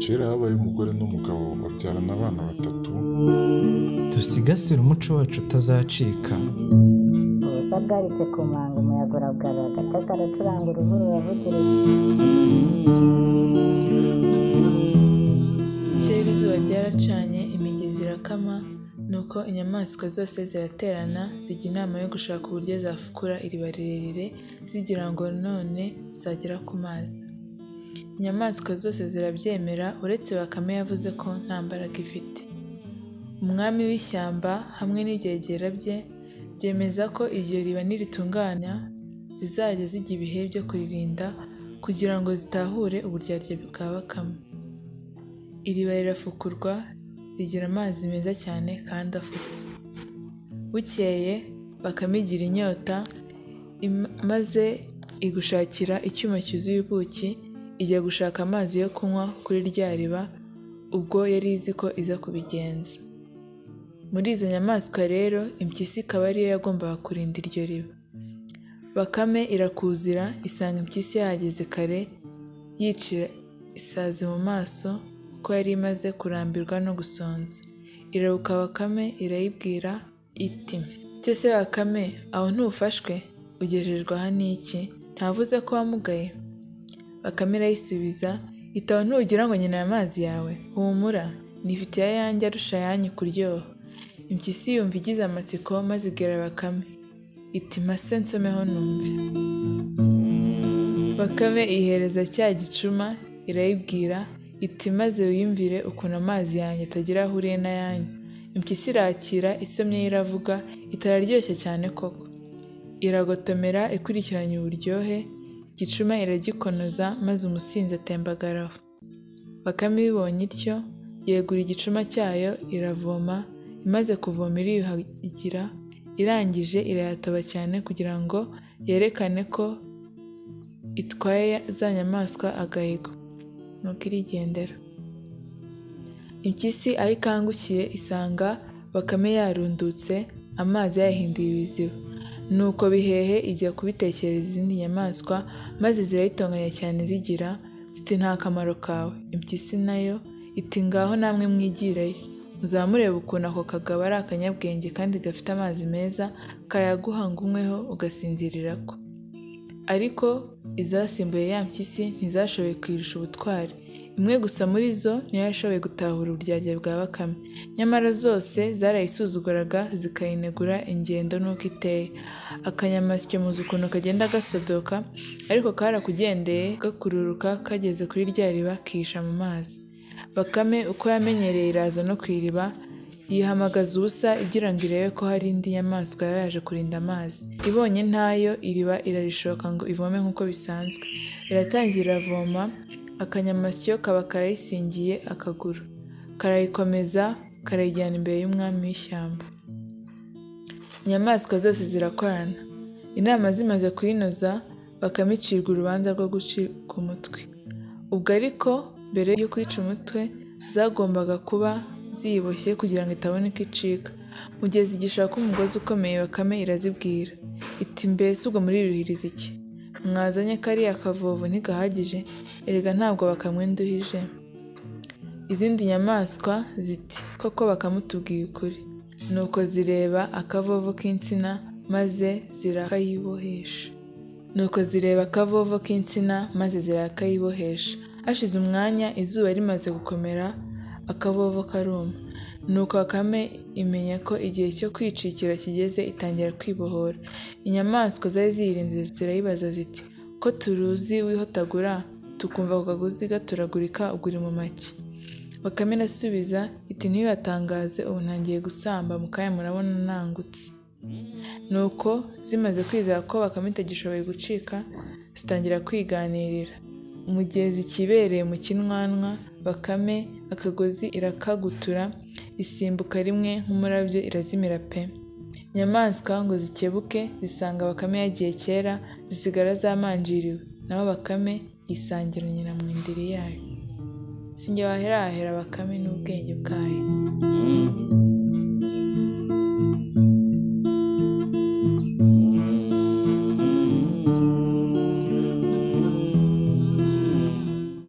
Kera habaye umugore n'umugabo babyarana abana 3. Dusigasire umuco wacu utazacika. Ubusa bwaritse ku manga umuyaga urabwara agace karacuranga uruhuru ravugiriza. Kera izuba ryaracanye imigezi irakama, nuko inyamaswa zose ziraterana zijya inama yo gushaka uburyo zafukura iriba rirerire zigira ngo none zagera ku mazi. Inyamaswa zose zirabyemera uretse Bakame yavuze ko nta mbaraga ifite. Umwami w'ishyamba hamwe n'ibyegera bye byemeza ko iryo riba niritunganya zizajya zijya ibihe byo kuririnda kugira ngo zitahure uburyarya bwa Bakame. Iriba rirafukurwa rigira amazi meza cyane kandi afutse. Bukeye Bakame igira inyota maze igushakira icyuma cyuzuye ubuki ijya gushaka amazi yo kunywa kuri rya riba, ubwo yari izi ko iza kubigenza. Muri izo nyamaswa rero impyisi ikaba ariyo yagombaga kurinda iryo riba. Bakame irakuzira isanga impyisi yahageze kare, yicira isazi mu maso ko yari imaze kurambirwa no gusonza. Irabuka Bakame irayibwira iti, "Cyese Bakame, aho ntufashwe ugejejwe aha n'iki? Ntavuze ko wamugaye?" Bakame irayisubiza iti, "Aho ntugira ngo nyina amazi yawe? Humura, nifitiye ayanjye arusha ayanyu kuryoha." Impyisi yumva igize amatsiko maze ibwira Bakame iti, "Mpase nsomeho numve." Bakame ihereza cya gicuma irayibwira iti, "Maze wiyumvire ukuntu amazi yanjye atagira aho ahuriye n'ayanyu." Impyisi irakira isomye iravuga iti, "Araryoshye cyane koko." Iragotomera ikurikiranye uburyohe, igicuma iragikonoza maze umusinzi atembagaraho. Bakame ibibonye ityo yegura igicuma cyayo iravoma, imaze kuvoma iriyuhagira, irangije irayatoba cyane kugira ngo yerekane ko itwaye za nyamaswa agahigo, nuko irigendera. Impyisi aho ikangukiye isanga Bakame yarundutse, amazi yayahinduye ibiziba. Nuko Bihehe ijya kubitekereza izindi nyamaswa maze zirayitonganya cyane zigira ziti, "Nta kamaro kawe." Impyisi nayo iti, "Ngaho namwe mwigireyo, muzamureba ukuntu ako kagabo ari akanyabwenge kandi gafite amazi meza, kayaguha ngo unyweho ugasinzirira ko." Ariko izasimbuye ya mpyisi ntizashoboye kuyirusha ubutwari. Imwe gusa muri zo niyo yashoboye gutahura uburyarya bwa Bakame, nyamara zose zarayisuzuguraga zikayinegura ingendo n'uko iteye. Akanyamasyo muzi ukuntu kagenda gasodoka, ariko karakugendeye gakururuka kageze kuri rya riba kihisha mu mazi. Bakame uko yamenyereye iraza no ku iriba yihamagaza ubusa igira ngo irebe ko hari indi nyamaswa yaba yaje kurinda amazi. Ibonye ntayo, iriba irarishoka ngo ivome nk'uko bisanzwe. Iratangira iravoma, akanyamasyo kaba karayisingiye akaguru, karayikomeza karayijyana imbere y'umwami w'ishyamba. Inyamaswa zose zirakorana. Inama zimaze kuyinoza, Bakame icirwa urubanza rwo gucika umutwe. Ubwo ariko mbere yo kwica umutwe zagombaga kuba ziyiboshye kugira ngo itabona uko icika. Mu gihe zigishaka umugozi ukomeye, Bakame irazibwira iti, "Mbese ubwo muriruhiriza iki? Mwazanye kariya kavovo ntigahagije? Erega ntabwo Bakame nduhije." Izindi nyamaswa ziti, "Koko Bakame utubwiye ukuri." Nuko zireba akavovo k'insina maze zirakayibohesha. Hashize umwanya izuba rimaze gukomera, akavovo karuma. Nuko Bakame imenya ko igihe cyo kwicikira kigeze, itangira kwibohora. Inyamaswa zari ziyirinze zirayibaza ziti, "Ko turuzi wihotagura, tukumva ako kagozi gaturagurika, ubwo uri mu make?" Bakame irasubiza iti, "Ntibibatangaze, ubu ntangiye gusamba, mu kanya murabona nangutse." Nuko zimaze kwizera ko Bakame itagishoboye gucika, zitangira kwiganirira. Mu gihe zikibereye mu kinwanwa, Bakame akagozi irakagutura, isimbuka rimwe nk'umurabyo irazimira pe. Inyamaswa ngo zikebuke zisanga Bakame yagiye kera, zisigara zamanjiriwe, naho Bakame yisangira nyina mu ndiri yayo. Sinjye waherahera Bakame n'ubwenge bwayo.